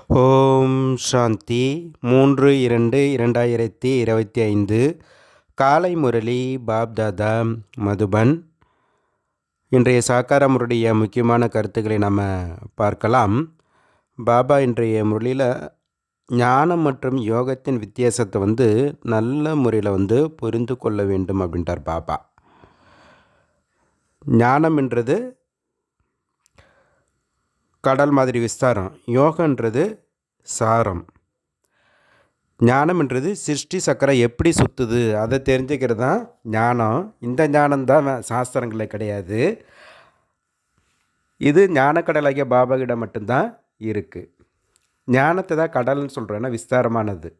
ஓம் சாந்தி 3/2/2025 காலை முரளி பாப்தாதா மதுபன். இன்றைய சாக்காரமுடைய முக்கியமான கருத்துக்களை நம்ம பார்க்கலாம். பாபா இன்றைய முரளியில் ஞானம் மற்றும் யோகத்தின் வித்தியாசத்தை நல்ல முறையில் புரிந்து கொள்ள வேண்டும் அப்படின்ட்டார் பாபா. ஞானம்ன்றது கடல் மாதிரி விஸ்தாரம், யோகன்றது சாரம். ஞானம்ன்றது சிருஷ்டி சக்கரம் எப்படி சுற்றுது அதை தெரிஞ்சுக்கிறது தான் ஞானம். இந்த ஞானம்தான் சாஸ்திரங்களில் கிடையாது. இது ஞானக்கடலாகிய பாபாகிடம் மட்டும்தான் இருக்குது. ஞானத்தை தான் கடல்னு சொல்கிறேன்னா விஸ்தாரமானது.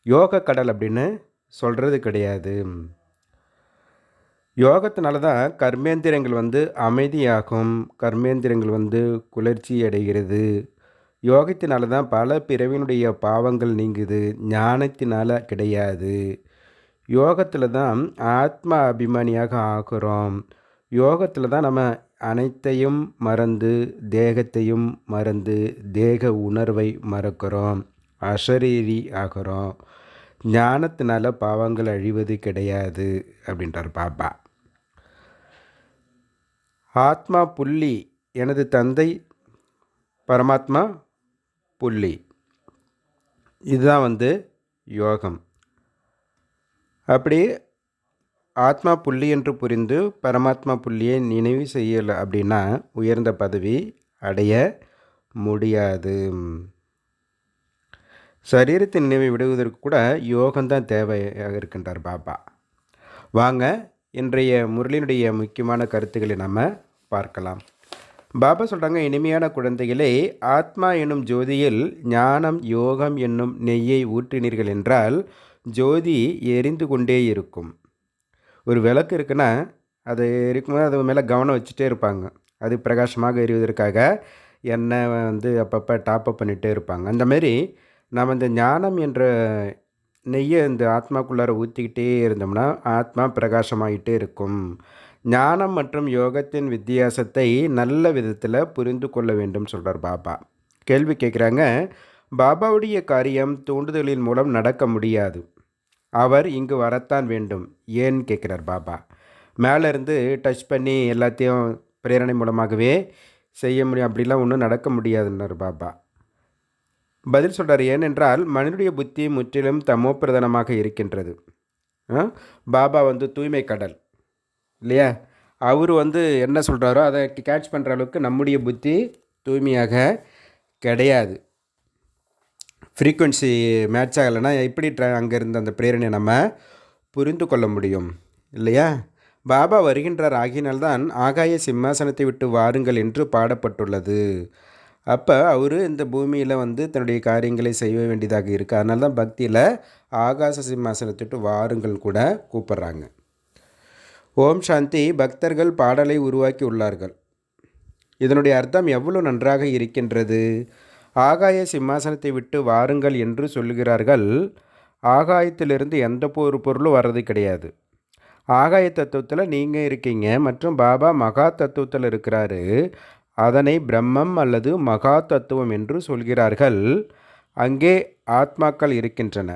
யோக கடல் அப்படின்னு சொல்கிறது கிடையாது. யோகத்தினால தான் கர்மேந்திரங்கள் அமைதியாகும், கர்மேந்திரங்கள் குளிர்ச்சி அடைகிறது. யோகத்தினால தான் பல பிறவினுடைய பாவங்கள் நீங்குது, ஞானத்தினால கிடையாது. யோகத்தில் தான் ஆத்ம அபிமானியாக ஆகிறோம். யோகத்தில் தான் நம்ம அனைத்தையும் மறந்து, தேகத்தையும் மறந்து, தேக உணர்வை மறக்கிறோம், அசரீரி ஆகிறோம். ஞானத்தினால பாவங்கள் அழிவது கிடையாது அப்படின்றார் பாபா. ஆத்மா புள்ளி, எனது தந்தை பரமாத்மா புள்ளி. இதுதான் யோகம். அப்படி ஆத்மா புள்ளி என்று புரிந்து பரமாத்மா புள்ளியை நினைவு செய்யலை அப்படின்னா உயர்ந்த பதவி அடைய முடியாது. சரீரத்தின் நினைவை விடுவதற்கு கூட யோகம்தான் தேவையாக இருக்கின்றார் பாபா. வாங்க இன்றைய முரளியினுடைய முக்கியமான கருத்துக்களை நம்ம பார்க்கலாம். பாபா சொல்கிறாங்க, இனிமையான குழந்தைகளே, ஆத்மா என்னும் ஜோதியில் ஞானம் யோகம் என்னும் நெய்யை ஊற்றினீர்கள் என்றால் ஜோதி எரிந்து கொண்டே இருக்கும். ஒரு விளக்கு இருக்குன்னா அது இருக்கும்போது அது மேலே கவனம் வச்சுட்டே இருப்பாங்க. அது பிரகாசமாக எரிவதற்காக எண்ணெய் அப்பப்போ டாப்அப் பண்ணிகிட்டே இருப்பாங்க. அந்தமாரி நாம் இந்த ஞானம் என்ற நெய்யை இந்த ஆத்மாக்குள்ளார ஊற்றிக்கிட்டே இருந்தோம்னா ஆத்மா பிரகாசமாகிட்டே இருக்கும். ஞானம் மற்றும் யோகத்தின் வித்தியாசத்தை நல்ல விதத்தில் புரிந்து கொள்ள வேண்டும் சொல்கிறார் பாபா. கேள்வி கேட்குறாங்க, பாபாவுடைய காரியம் தூண்டுதலின் மூலம் நடக்க முடியாது, அவர் இங்கு வரத்தான் வேண்டும், ஏன்னு கேட்குறார் பாபா. மேலேருந்து டச் பண்ணி எல்லாத்தையும் பிரேரணை மூலமாகவே செய்ய முடியும், அப்படிலாம் ஒன்றும் நடக்க முடியாதுன்னார் பாபா. பதில் சொல்கிறார், ஏனென்றால் மனிதனுடைய புத்தி முற்றிலும் தமோப்பிரதானமாக இருக்கின்றது. பாபா தூய்மை கடல் இல்லையா? அவர் என்ன சொல்கிறாரோ அதை கேட்ச் பண்ணுற அளவுக்கு நம்முடைய புத்தி தூய்மையாக கிடையாது. ஃப்ரீக்குவென்சி மேட்ச் ஆகலைன்னா எப்படி அங்கேருந்து அந்த பிரேரணையை நம்ம புரிந்து கொள்ள முடியும் இல்லையா? பாபா வருகின்றார், ஆகினால்தான் ஆகாய சிம்மாசனத்தை விட்டு வாருங்கள் என்று பாடப்பட்டுள்ளது. அப்போ அவர் இந்த பூமியில் தன்னுடைய காரியங்களை செய்ய வேண்டியதாக இருக்குது. அதனால தான் பக்தியில் ஆகாச சிம்மாசனத்திட்டு வாருங்கள் கூட கூப்பிட்றாங்க. ஓம் சாந்தி. பக்தர்கள் பாடலை உருவாக்கி உள்ளார்கள். இதனுடைய அர்த்தம் எவ்வளோ நன்றாக இருக்கின்றது. ஆகாய சிம்மாசனத்தை விட்டு வாருங்கள் என்று சொல்கிறார்கள். ஆகாயத்திலிருந்து எந்த ஒரு பொருளும் வர்றது கிடையாது. ஆகாய தத்துவத்தில் நீங்கள் இருக்கீங்க மற்றும் பாபா மகா தத்துவத்தில் இருக்கிறாரு. அதனை பிரம்மம் அல்லது மகா தத்துவம் என்று சொல்கிறார்கள். அங்கே ஆத்மாக்கள் இருக்கின்றன.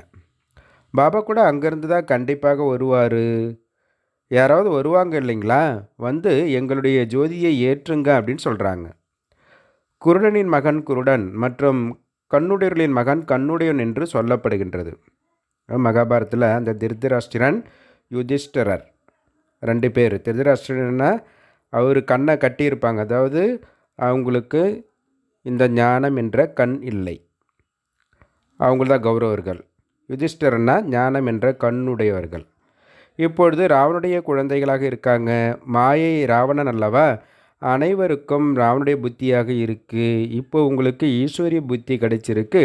பாபா கூட அங்கேருந்து தான் கண்டிப்பாக வருவார். யாராவது வருவாங்க இல்லைங்களா, எங்களுடைய ஜோதியை ஏற்றுங்க அப்படின்னு சொல்கிறாங்க. குருடனின் மகன் குருடன் மற்றும் கண்ணுடையர்களின் மகன் கண்ணுடையன் என்று சொல்லப்படுகின்றது. மகாபாரத்தில் அந்த திருதராஷ்டிரன் யுதிஷ்டிரர் 2 பேர். திருதராஷ்டிரன்னா அவர் கண்ணை கட்டியிருப்பாங்க, அதாவது அவங்களுக்கு இந்த ஞானம் என்ற கண் இல்லை, அவங்கள்தான் கௌரவர்கள். யுதிஷ்டிரன்னா ஞானம் என்ற கண்ணுடையவர்கள். இப்பொழுது ராவனுடைய குழந்தைகளாக இருக்காங்க. மாயை ராவணன் அல்லவா, அனைவருக்கும் ராவனுடைய புத்தியாக இருக்குது. இப்போ உங்களுக்கு ஈஸ்வரிய புத்தி கிடைச்சிருக்கு.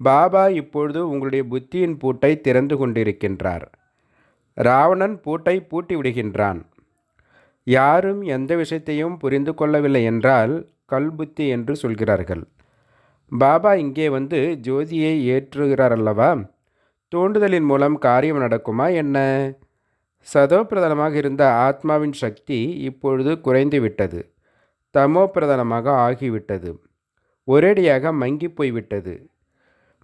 பாபா இப்பொழுது உங்களுடைய புத்தியின் பூட்டை திறந்து கொண்டிருக்கின்றார். ராவணன் பூட்டை பூட்டி விடுகின்றான். யாரும் எந்த விஷயத்தையும் புரிந்து கொள்ளவில்லை என்றால் கல்புத்தி என்று சொல்கிறார்கள். பாபா இங்கே ஜோதியை ஏற்றுகிறார் அல்லவா, தூண்டுதலின் மூலம் காரியம் நடக்குமா என்ன? சதோ பிரதானமாக இருந்த ஆத்மாவின் சக்தி இப்பொழுது குறைந்து விட்டது, தமோ பிரதானமாக ஆகிவிட்டது. ஒரேடியாக மங்கி போய்விட்டது.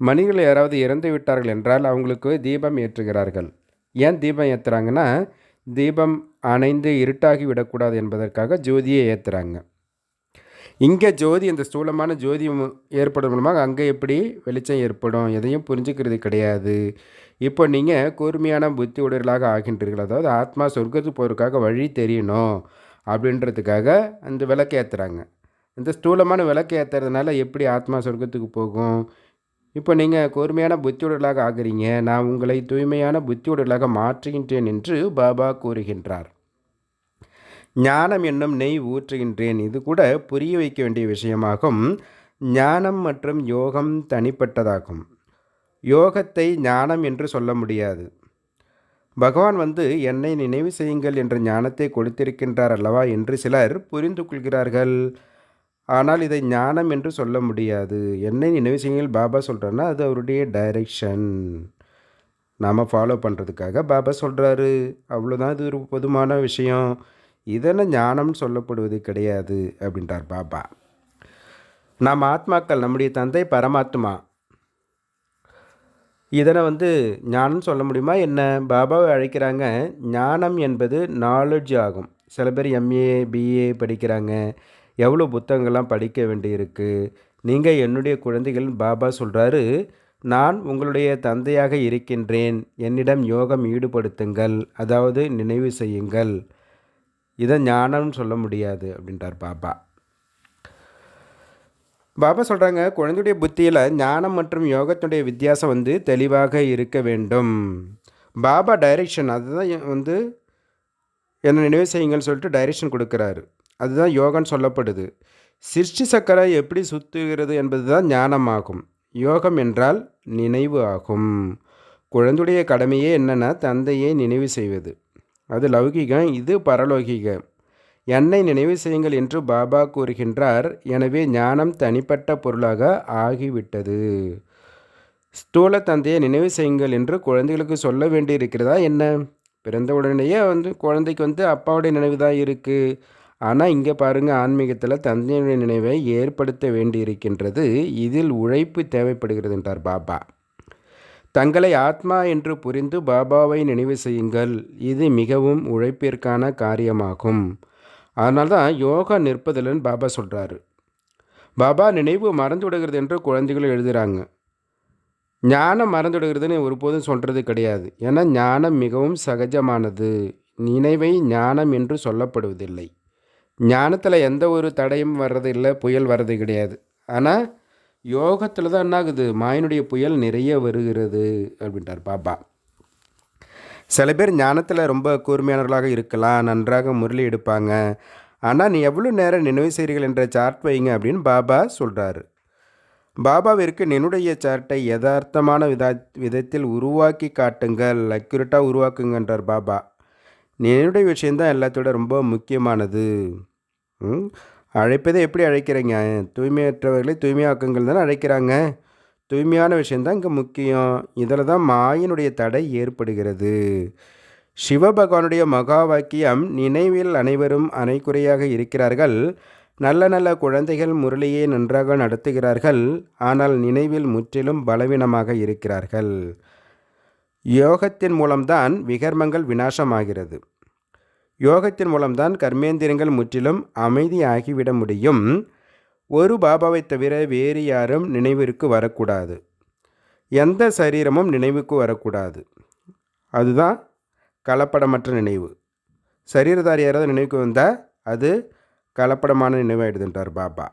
மனிதர்கள் யாராவது இறந்து விட்டார்கள் என்றால் அவங்களுக்கு தீபம் ஏற்றுகிறார்கள். ஏன் தீபம் ஏற்றுறாங்கன்னா, தீபம் அணைந்து இருட்டாகி விடக்கூடாது என்பதற்காக ஜோதியை ஏற்றுறாங்க. இங்கே ஜோதி, இந்த ஸ்தூலமான ஜோதி ஏற்படும் மூலமாக அங்கே எப்படி வெளிச்சம் ஏற்படும், எதையும் புரிஞ்சுக்கிறது கிடையாது. இப்போ நீங்கள் கூர்மையான புத்தி உடையவர்களாக ஆகின்றீர்கள். அதாவது ஆத்மா சொர்க்கத்துக்கு போகிறதுக்காக வழி தெரியணும் அப்படின்றதுக்காக அந்த விளக்கு ஏற்றுறாங்க. இந்த ஸ்தூலமான விளக்கு ஏற்றுறதுனால எப்படி ஆத்மா சொர்க்கத்துக்கு போகும்? இப்போ நீங்கள் கூர்மையான புத்தியுடலாக ஆகிறீங்க. நான் உங்களை தூய்மையான புத்தியுடலாக மாற்றுகின்றேன் என்று பாபா கூறுகின்றார். ஞானம் என்னும் நெய் ஊற்றுகின்றேன். இது கூட புரிய வைக்க வேண்டிய விஷயமாகும். ஞானம் மற்றும் யோகம் தனிப்பட்டதாகும். யோகத்தை ஞானம் என்று சொல்ல முடியாது. பகவான் என்னை நினைவு செய்யுங்கள் என்ற ஞானத்தை கொடுத்திருக்கின்றார் அல்லவா என்று சிலர் புரிந்து கொள்கிறார்கள். ஆனால் இதை ஞானம் என்று சொல்ல முடியாது. என்னை நினைவு செய்யுங்கள் பாபா சொல்கிறாருன்னா அது அவருடைய டைரெக்ஷன், நாம் ஃபாலோ பண்ணுறதுக்காக பாபா சொல்கிறாரு. அவ்வளோதான். இது ஒரு பொதுவான விஷயம். இதெல்லாம் ஞானம்னு சொல்லப்படுவது கிடையாது அப்படின்றார் பாபா. நாம் ஆத்மாக்கள், நம்முடைய தந்தை பரமாத்மா. இதனை ஞானம் சொல்ல முடியுமா என்ன? பாபாவை அழைக்கிறாங்க. ஞானம் என்பது நாலேஜ் ஆகும். சில பேர் எம்ஏ பிஏ படிக்கிறாங்க. எவ்வளோ புத்தகங்கள்லாம் படிக்க வேண்டியிருக்கு. நீங்கள் என்னுடைய குழந்தைகள். பாபா சொல்கிறாரு, நான் உங்களுடைய தந்தையாக இருக்கின்றேன். என்னிடம் யோகம் ஈடுபடுத்துங்கள், அதாவது நினைவு செய்யுங்கள். இதை ஞானம்னு சொல்ல முடியாது அப்படின்றார் பாபா. பாபா சொல்கிறாங்க, குழந்தையுடைய புத்தியில் ஞானம் மற்றும் யோகத்துடைய வித்தியாசம் தெளிவாக இருக்க வேண்டும். பாபா டைரெக்ஷன், அதுதான் என்ன நினைவு செய்யுங்கன்னு சொல்லிட்டு டைரெக்ஷன் கொடுக்குறாரு. அதுதான் யோகன்னு சொல்லப்படுது. சிருஷ்டி சக்கரை எப்படி சுற்றுகிறது என்பது தான் ஞானமாகும். யோகம் என்றால் நினைவு ஆகும். குழந்தையுடைய கடமையே என்னென்னா தந்தையை நினைவு செய்வது. அது லௌகிகம், இது பரலோகிகம். என்னை நினைவு செய்யுங்கள் என்று பாபா கூறுகின்றார். எனவே ஞானம் தனிப்பட்ட பொருளாக ஆகிவிட்டது. ஸ்தூல தந்தையை நினைவு செய்யுங்கள் என்று குழந்தைகளுக்கு சொல்ல வேண்டி இருக்கிறதா என்ன? பிறந்த உடனேயே குழந்தைக்கு அப்பாவுடைய நினைவு தான் இருக்குது. ஆனால் இங்கே பாருங்கள், ஆன்மீகத்தில் தந்தையுடைய நினைவை ஏற்படுத்த வேண்டி இருக்கின்றது. இதில் உழைப்பு தேவைப்படுகிறது என்றார் பாபா. தங்களை ஆத்மா என்று புரிந்து பாபாவை நினைவு செய்யுங்கள். இது மிகவும் உழைப்பிற்கான காரியமாகும். அதனால்தான் யோகா நிற்பதில்லைன்னு பாபா சொல்கிறாரு. பாபா நினைவு மறந்து விடுகிறது என்று குழந்தைகள் எழுதுகிறாங்க. ஞானம் மறந்து விடுகிறதுன்னு ஒருபோதும் சொல்கிறது கிடையாது. ஏன்னா ஞானம் மிகவும் சகஜமானது. நினைவை ஞானம் என்று சொல்லப்படுவதில்லை. ஞானத்தில் எந்த ஒரு தடையும் வர்றது இல்லை, புயல் வர்றது கிடையாது. ஆனால் யோகத்தில் தான் என்ன ஆகுது, மாயினுடைய புயல் நிறைய வருகிறது அப்படின்றார் பாபா. சில பேர் ஞானத்தில் ரொம்ப கூர்மையானவர்களாக இருக்கலாம், நன்றாக முரளி எடுப்பாங்க. ஆனால் நீ எவ்வளோ நேரம் நினைவு செய்கிறீர்கள் என்ற சார்ட் வைங்க அப்படின்னு பாபா சொல்கிறாரு. பாபாவிற்கு என்னுடைய சார்ட்டை யதார்த்தமான விதத்தில் உருவாக்கி காட்டுங்கள், அக்யூரேட்டாக உருவாக்குங்கன்றார் பாபா. என்னுடைய விஷயந்தான் எல்லாத்தோட ரொம்ப முக்கியமானது. அழைப்பதை எப்படி அழைக்கிறீங்க? தூய்மையற்றவர்களை தூய்மையாக்குங்கள் தானே அழைக்கிறாங்க. தூய்மையான விஷயந்தான் இங்கே முக்கியம். இதில் தான் மாயினுடைய தடை ஏற்படுகிறது. சிவபகவானுடைய மகா வாக்கியம், நினைவில் அனைவரும் அனைக்குறையாக இருக்கிறார்கள். நல்ல நல்ல குழந்தைகள் முரளியை நன்றாக நடத்துகிறார்கள். ஆனால் நினைவில் முற்றிலும் பலவீனமாக இருக்கிறார்கள். யோகத்தின் மூலம்தான் விகர்மங்கள் விநாசமாகிறது. யோகத்தின் மூலம்தான் கர்மேந்திரங்கள் முற்றிலும் அமைதியாகிவிட முடியும். ஒரு பாபாவை தவிர வேறு யாரும் நினைவிற்கு வரக்கூடாது. எந்த சரீரமும் நினைவுக்கு வரக்கூடாது. அதுதான் கலப்படமற்ற நினைவு. சரீரதாரி யாராவது நினைவுக்கு வந்தால் அது கலப்படமான நினைவாயிடுதுன்றார் பாபா.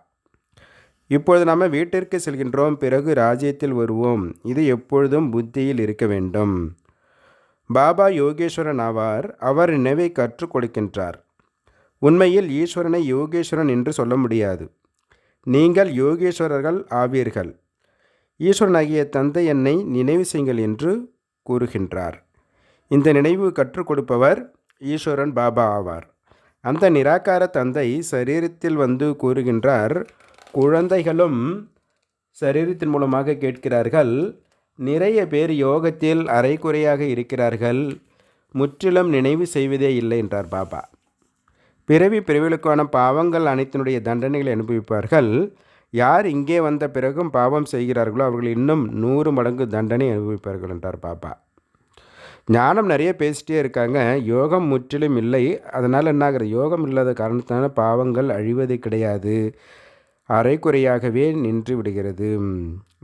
இப்பொழுது நாம் வீட்டிற்கு செல்கின்றோம், பிறகு ராஜ்யத்தில் வருவோம். இது எப்பொழுதும் புத்தியில் இருக்க வேண்டும். பாபா யோகேஸ்வரன் ஆவார். அவர் நினைவை கற்றுக் கொடுக்கின்றார். உண்மையில் ஈஸ்வரனை யோகேஸ்வரன் என்று சொல்ல முடியாது. நீங்கள் யோகேஸ்வரர்கள் ஆவீர்கள். ஈஸ்வரனாகிய தந்தை என்னை நினைவு செய்யுங்கள் என்று கூறுகின்றார். இந்த நினைவு கற்றுக் கொடுப்பவர் ஈஸ்வரன் பாபா ஆவார். அந்த நிராகார தந்தை சரீரத்தில் கூறுகின்றார். குழந்தைகளும் சரீரத்தின் மூலமாக கேட்கிறார்கள். நிறைய பேர் யோகத்தில் அரைக்குறையாக இருக்கிறார்கள், முற்றிலும் நினைவு செய்வதே இல்லை என்றார் பாபா. பிறவிகளுக்கான பாவங்கள் அனைத்தினுடைய தண்டனைகளை அனுபவிப்பார்கள். யார் இங்கே வந்த பிறகும் பாவம் செய்கிறார்களோ அவர்கள் இன்னும் 100 மடங்கு தண்டனை அனுபவிப்பார்கள் என்றார் பாபா. ஞானம் நிறைய பேசிட்டே இருக்காங்க, யோகம் முற்றிலும் இல்லை. அதனால் என்ன ஆகுறது, யோகம் இல்லாத காரணத்தினால பாவங்கள் அழிவது கிடையாது, அரைக்குறையாகவே நின்று விடுகிறது.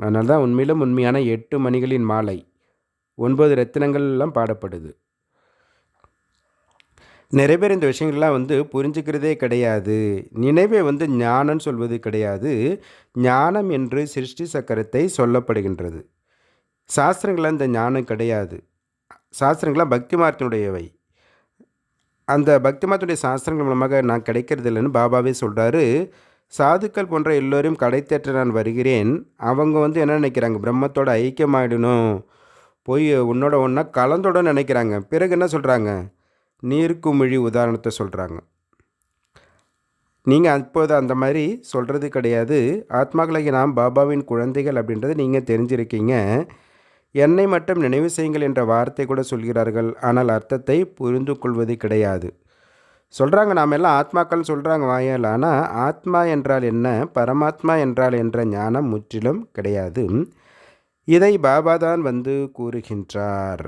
அதனால தான் உண்மையிலும் உண்மையான 8 மணிகளின் மாலை 9 ரத்தினங்கள்லாம் பாடப்படுது. நிறைய பேர் இந்த விஷயங்கள்லாம் புரிஞ்சுக்கிறதே கிடையாது. நினைவே ஞானம்னு சொல்வது கிடையாது, ஞானம் என்று சிருஷ்டி சக்கரத்தை சொல்லப்படுகின்றது. சாஸ்திரங்கள்லாம் இந்த ஞானம் கிடையாது. சாஸ்திரங்கள்லாம் பக்தி மார்க்கத்தினுடையவை. அந்த பக்தி மார்க்கத்தினுடைய சாஸ்திரங்கள் மூலமாக நான் கிடைக்கிறது இல்லைன்னு பாபாவே சொல்கிறாரு. சாதுக்கள் போன்ற எல்லோரையும் கடைத்தேற்ற நான் வருகிறேன். அவங்க என்ன நினைக்கிறாங்க, பிரம்மத்தோட ஐக்கியமாயிடணும், போய் உன்னோட ஒன்றா கலந்தோட நினைக்கிறாங்க. பிறகு என்ன சொல்கிறாங்க, நீர்க்குமிழி உதாரணத்தை சொல்கிறாங்க. நீங்கள் அப்போது அந்த மாதிரி சொல்கிறது கிடையாது. ஆத்மாக்களாகி நாம் பாபாவின் குழந்தைகள் அப்படின்றத நீங்கள் தெரிஞ்சிருக்கீங்க. என்னை மட்டும் நினைவு செய்யுங்கள் என்ற வார்த்தை கூட சொல்கிறார்கள், ஆனால் அர்த்தத்தை புரிந்து கொள்வது கிடையாது. சொல்கிறாங்க நாம் எல்லாம் ஆத்மாக்கள் சொல்கிறாங்க வாயால், ஆனால் ஆத்மா என்றால் என்ன, பரமாத்மா என்றால் என்ற ஞானம் முற்றிலும் கிடையாது. இதை பாபா தான் கூறுகின்றார்.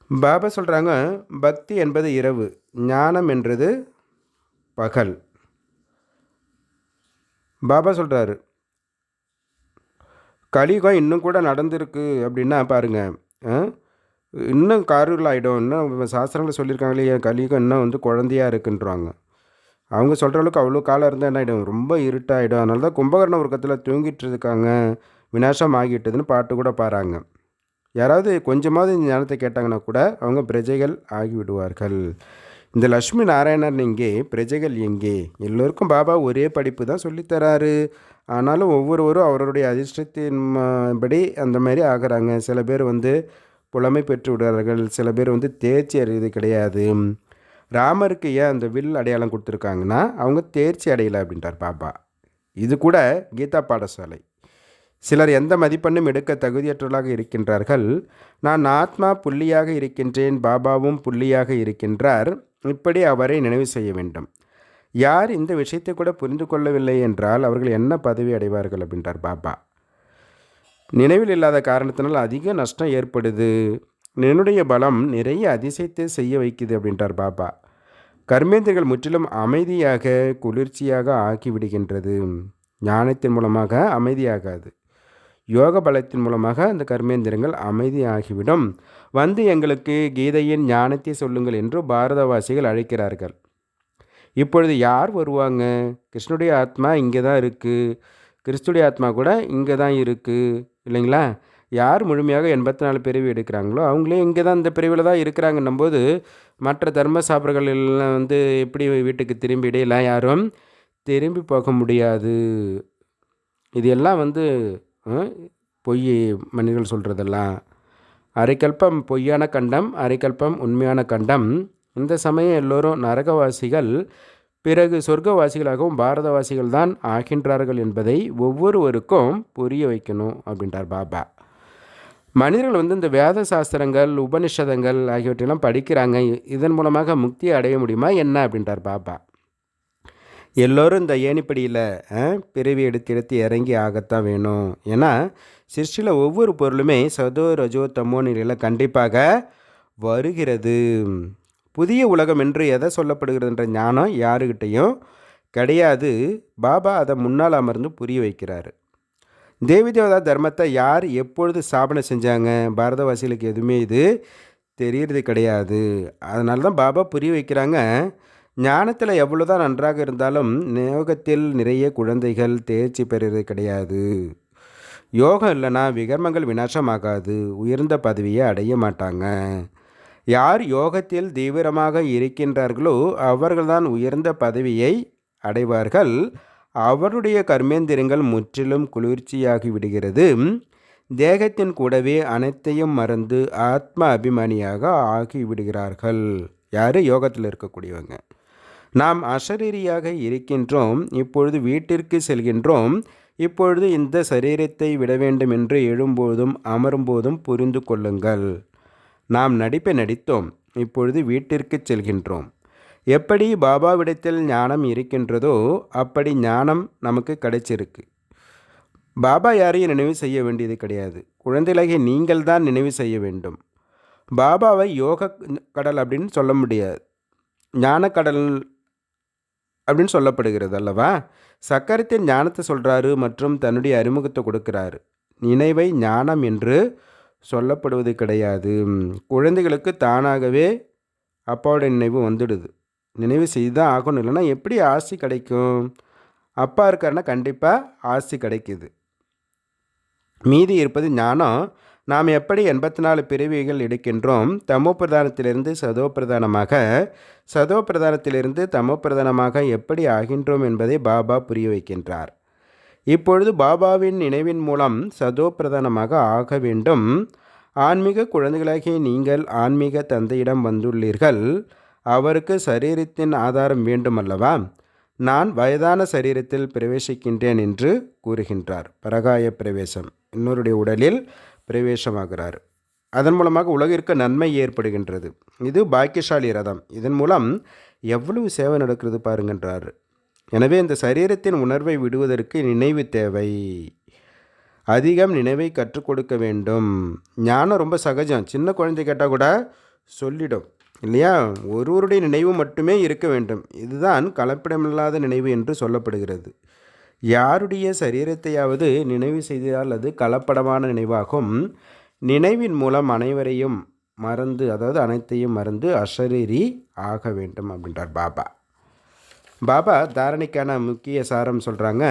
பாபா சொல்கிறாங்க, பக்தி என்பது இரவு, ஞானம் என்றது பகல். பாபா சொல்கிறாரு, கலியுகம் இன்னும் கூட நடந்திருக்கு அப்படின்னா பாருங்கள், இன்னும் காரில் ஆகிடும். இன்னும் சாஸ்திரங்களை சொல்லியிருக்காங்களே, கலியுகம் இன்னும் குழந்தையாக இருக்குன்றாங்க. அவங்க சொல்கிற அளவுக்கு அவ்வளோ காலம் இருந்தால் என்ன ஆகிடும், ரொம்ப இருட்டாகிடும். அதனால தான் கும்பகர்ண உருக்கத்தில் தூங்கிட்டு இருக்காங்க, விநாசம் ஆகிட்டுதுன்னு பாட்டு கூட பாருங்க. யாராவது கொஞ்சமாவது இந்த ஞானத்தை கேட்டாங்கன்னா கூட அவங்க பிரஜைகள் ஆகிவிடுவார்கள். இந்த லக்ஷ்மி நாராயணன் எங்கே, பிரஜைகள் எங்கே? எல்லோருக்கும் பாபா ஒரே படிப்பு தான் சொல்லித்தராரு. ஆனாலும் ஒவ்வொருவரும் அவருடைய அதிர்ஷ்டத்தின் படி அந்த மாதிரி ஆகிறாங்க. சில பேர் புலமை பெற்று விடுறார்கள், சில பேர் தேர்ச்சி அடைவது கிடையாது. ராமருக்கு ஏன் அந்த வில் அடையாளம் கொடுத்துருக்காங்கன்னா அவங்க தேர்ச்சி அடையலை அப்படின்றார் பாபா. இது கூட கீதா பாடசாலை. சிலர் எந்த மதிப்பெண்ணும் எடுக்க தகுதியற்றவர்களாக இருக்கின்றார்கள். நான் ஆத்மா புள்ளியாக இருக்கின்றேன், பாபாவும் புள்ளியாக இருக்கின்றார். இப்படி அவரை நினைவு செய்ய வேண்டும். யார் இந்த விஷயத்தை கூட புரிந்து கொள்ளவில்லை என்றால் அவர்கள் என்ன பதவி அடைவார்கள் அப்படின்றார் பாபா. நினைவில் இல்லாத காரணத்தினால் அதிக நஷ்டம் ஏற்படுது. என்னுடைய பலம் நிறைய அதிசயத்தை செய்ய வைக்குது அப்படின்றார் பாபா. கர்மேந்திரங்கள் முற்றிலும் அமைதியாக குளிர்ச்சியாக ஆக்கிவிடுகின்றது. ஞானத்தின் மூலமாக அமைதியாகாது, யோக பலத்தின் மூலமாக அந்த கர்மேந்திரங்கள் அமைதியாகிவிடும். எங்களுக்கு கீதையின் ஞானத்தை சொல்லுங்கள் என்று பாரதவாசிகள் அழைக்கிறார்கள். இப்பொழுது யார் வருவாங்க? கிருஷ்ணனுடைய ஆத்மா இங்கே தான் இருக்குது, கிறிஸ்துடைய ஆத்மா கூட இங்கே தான் இருக்குது இல்லைங்களா? யார் முழுமையாக 84 பிறவி எடுக்கிறாங்களோ அவங்களே இங்கே தான் இந்த பிரிவில் தான் இருக்கிறாங்கன்னும் போது மற்ற தர்ம சாப்பிடர்கள் எல்லாம் எப்படி வீட்டுக்கு திரும்பி இடையெல்லாம் யாரும் திரும்பி போக முடியாது. இது எல்லாம் பொய் மனிதர்கள் சொல்கிறதெல்லாம். அரைக்கல்பம் பொய்யான கண்டம், அரைக்கல்பம் உண்மையான கண்டம். இந்த சமயம் எல்லோரும் நரகவாசிகள், பிறகு சொர்க்கவாசிகளாகவும் பாரதவாசிகள் தான் ஆகின்றார்கள் என்பதை ஒவ்வொருவருக்கும் புரிய வைக்கணும் அப்படின்றார் பாபா. மனிதர்கள் இந்த வேத சாஸ்திரங்கள், உபனிஷதங்கள் ஆகியவற்றையெல்லாம் படிக்கிறாங்க. இதன் மூலமாக முக்தியை அடைய முடியுமா என்ன அப்படின்றார் பாபா. எல்லோரும் இந்த ஏணிப்படியில் பிறவி எடுத்து இறங்கி ஆகத்தான் வேணும். ஏன்னா சிருஷ்டியில் ஒவ்வொரு பொருளுமே சதோ ரஜோ தமோ நிலையில் கண்டிப்பாக வருகிறது. புதிய உலகம் என்று எதை சொல்லப்படுகிறதுன்ற ஞானம் யாருக்கிட்டையும் கிடையாது. பாபா அதை முன்னால் அமர்ந்து புரிய வைக்கிறாரு. தேவி தேவதா தர்மத்தை யார் எப்பொழுது ஸ்தாபனை செஞ்சாங்க? பாரதவாசிகளுக்கு எதுவுமே இது தெரியறது கிடையாது. அதனால தான் பாபா புரிய வைக்கிறாங்க. ஞானத்தில் எவ்வளோதான் நன்றாக இருந்தாலும் யோகத்தில் நிறைய குழந்தைகள் தேர்ச்சி பெறுறது கிடையாது. யோகம் இல்லைன்னா விகர்மங்கள் விநாசமாகாது, உயர்ந்த பதவியை அடைய மாட்டாங்க. யார் யோகத்தில் தீவிரமாக இருக்கின்றார்களோ அவர்கள்தான் உயர்ந்த பதவியை அடைவார்கள். அவருடைய கர்மேந்திரங்கள் முற்றிலும் குளிர்ச்சியாகி விடுகிறது. தேகத்தின் கூடவே அனைத்தையும் மறந்து ஆத்ம அபிமானியாக ஆகிவிடுகிறார்கள். யார்? யோகத்தில் இருக்கக்கூடியவங்க. நாம் அசரீரியாக இருக்கின்றோம், இப்பொழுது வீட்டிற்கு செல்கின்றோம். இப்பொழுது இந்த சரீரத்தை விட வேண்டும் என்று எழும்போதும் அமரும்போதும் புரிந்து கொள்ளுங்கள். நாம் நடிப்பை நடித்தோம், இப்பொழுது வீட்டிற்கு செல்கின்றோம். எப்படி பாபாவிடத்தில் ஞானம் இருக்கின்றதோ அப்படி ஞானம் நமக்கு கிடைச்சிருக்கு. பாபா யாரையும் நினைவு செய்ய வேண்டியது கிடையாது. குழந்தைகளாகிய நீங்கள் தான் நினைவு செய்ய வேண்டும். பாபாவை யோக கடல் அப்படின்னு சொல்ல முடியாது, ஞானக்கடல் அப்படின்னு சொல்லப்படுகிறது அல்லவா. சக்கரத்தின் ஞானத்தை சொல்கிறாரு மற்றும் தன்னுடைய அறிமுகத்தை கொடுக்குறாரு. நினைவை ஞானம் என்று சொல்லப்படுவது கிடையாது. குழந்தைகளுக்கு தானாகவே அப்பாவோட நினைவு வந்துடுது. நினைவு செய்து தான் ஆகணும், இல்லைன்னா எப்படி ஆசி கிடைக்கும்? அப்பா இருக்காருன்னா கண்டிப்பாக ஆசி கிடைக்குது. மீதி இருப்பது ஞானம். நாம் எப்படி 84 பிறவிகள் எடுக்கின்றோம், தமோ பிரதானத்திலிருந்து சதோ பிரதானமாக, சதோ பிரதானத்திலிருந்து தமோ பிரதானமாக எப்படி ஆகின்றோம் என்பதை பாபா புரிய வைக்கின்றார். இப்பொழுது பாபாவின் நினைவின் மூலம் சதோ பிரதானமாக ஆக வேண்டும். ஆன்மீக குழந்தைகளாகிய நீங்கள் ஆன்மீக தந்தையிடம் வந்துள்ளீர்கள். அவருக்கு சரீரத்தின் ஆதாரம் வேண்டுமல்லவா. நான் வயதான சரீரத்தில் பிரவேசிக்கின்றேன் என்று கூறுகின்றார். பரகாய பிரவேசம், இன்னொருடைய உடலில் பிரவேசமாகிறார். அதன் மூலமாக உலகிற்கு நன்மை ஏற்படுகின்றது. இது பாக்கியசாலி ரதம். இதன் மூலம் எவ்வளவு சேவை நடக்கிறது பாருங்கன்றார். எனவே இந்த சரீரத்தின் உணர்வை விடுவதற்கு நினைவு தேவை. அதிகம் நினைவை கற்றுக் கொடுக்க வேண்டும். ஞானம் ரொம்ப சகஜம். சின்ன குழந்தை கேட்டால் கூட சொல்லிடும் இல்லையா. ஒருவருடைய நினைவு மட்டுமே இருக்க வேண்டும். இதுதான் கலப்பிடமில்லாத நினைவு என்று சொல்லப்படுகிறது. யாருடைய சரீரத்தையாவது நினைவு செய்தால் அது கலப்படமான நினைவாகும். நினைவின் மூலம் அனைவரையும் மறந்து, அதாவது அனைத்தையும் மறந்து அஷரீரி ஆக வேண்டும் அப்படின்றார் பாபா. பாபா தாரணைக்கான முக்கிய சாரம் சொல்கிறாங்க.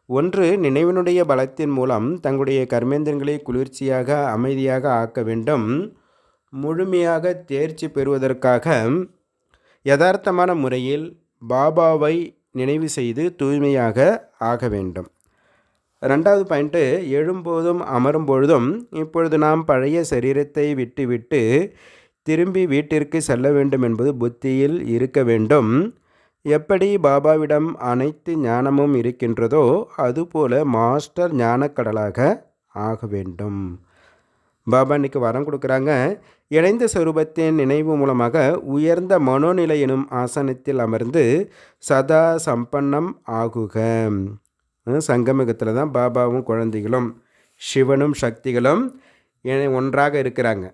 1, நினைவினுடைய பலத்தின் மூலம் தங்களுடைய கர்மேந்திரங்களை குளிர்ச்சியாக அமைதியாக ஆக்க வேண்டும். முழுமையாக தேர்ச்சி பெறுவதற்காக யதார்த்தமான முறையில் பாபாவை நினைவு செய்து தூய்மையாக ஆக வேண்டும். 2வது பாயிண்ட்டு, எழும்போதும் அமரும் பொழுதும் இப்பொழுது நாம் பழைய சரீரத்தை விட்டுவிட்டு திரும்பி வீட்டிற்கு செல்ல வேண்டும் என்பது புத்தியில் இருக்க வேண்டும். எப்படி பாபாவிடம் அனைத்து ஞானமும் இருக்கின்றதோ அதுபோல மாஸ்டர் ஞானக்கடலாக ஆக வேண்டும். பாபா இன்றைக்கி வரம் கொடுக்குறாங்க. இணைந்த ஸ்வரூபத்தின் நினைவு மூலமாக உயர்ந்த மனோநிலை எனும் ஆசனத்தில் அமர்ந்து சதா சம்பன்னம் ஆகுக. சங்கமிகத்தில் தான் பாபாவும் குழந்தைகளும் சிவனும் சக்திகளும் ஒன்றாக இருக்கிறாங்க.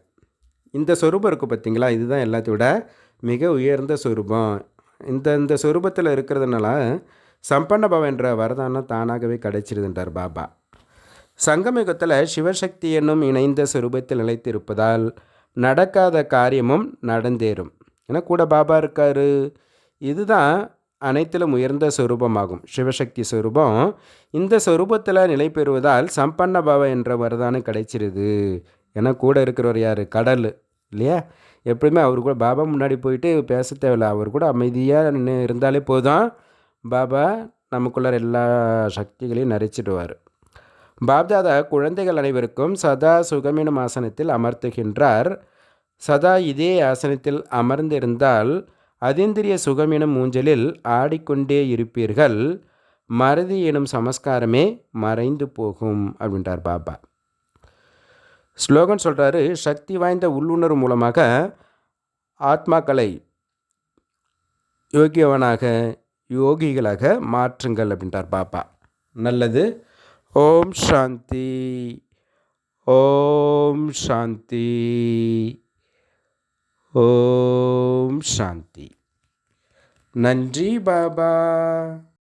இந்த சொரூபம் இருக்குது பார்த்திங்களா, இதுதான் எல்லாத்தையும் விட மிக உயர்ந்த சொரூபம். இந்த சொரூபத்தில் இருக்கிறதுனால சம்பன்ன பவன் என்ற வரதானம் தானாகவே கிடைச்சிருதுன்றார் பாபா. சங்கமிகத்தில் சிவசக்தி என்னும் இணைந்த சொரூபத்தில் நிலைத்து இருப்பதால் நடக்காத காரியமும் நடந்தேறும். ஏன்னா கூட பாபா இருக்கார். இதுதான் அனைத்திலும் உயர்ந்த சொரூபமாகும், சிவசக்தி சொரூபம். இந்த சொரூபத்தில் நிலை பெறுவதால் சம்பன்ன பாவ என்ற வரதானம் கிடைச்சிருது. ஏன்னா கூட இருக்கிறவர் யார்? கடல் இல்லையா. எப்படியுமே அவர் கூட பாபா முன்னாடி போயிட்டு பேச தேவையில்லை. அவர் கூட அமைதியாக இருந்தாலே போதும், பாபா நமக்குள்ள எல்லா சக்திகளையும் நிறைச்சிடுவார். பாப்தாதா குழந்தைகள் அனைவருக்கும் சதா சுகமெனும் ஆசனத்தில் அமர்த்துகின்றார். சதா இதே ஆசனத்தில் அமர்ந்திருந்தால் அதீந்திரிய சுகமெனும் ஊஞ்சலில் ஆடிக்கொண்டே இருப்பீர்கள். மறதி எனும் சமஸ்காரமே மறைந்து போகும் அப்படின்றார் பாபா. ஸ்லோகன் சொல்கிறாரு. சக்தி வாய்ந்த உள்ளுணர்வு மூலமாக ஆத்மாக்களை யோகிகளாக மாற்றுங்கள் அப்படின்றார் பாபா. நல்லது. ஓம் சாந்தி, ஓம் சாந்தி, ஓம் சாந்தி. நன்றி பாபா.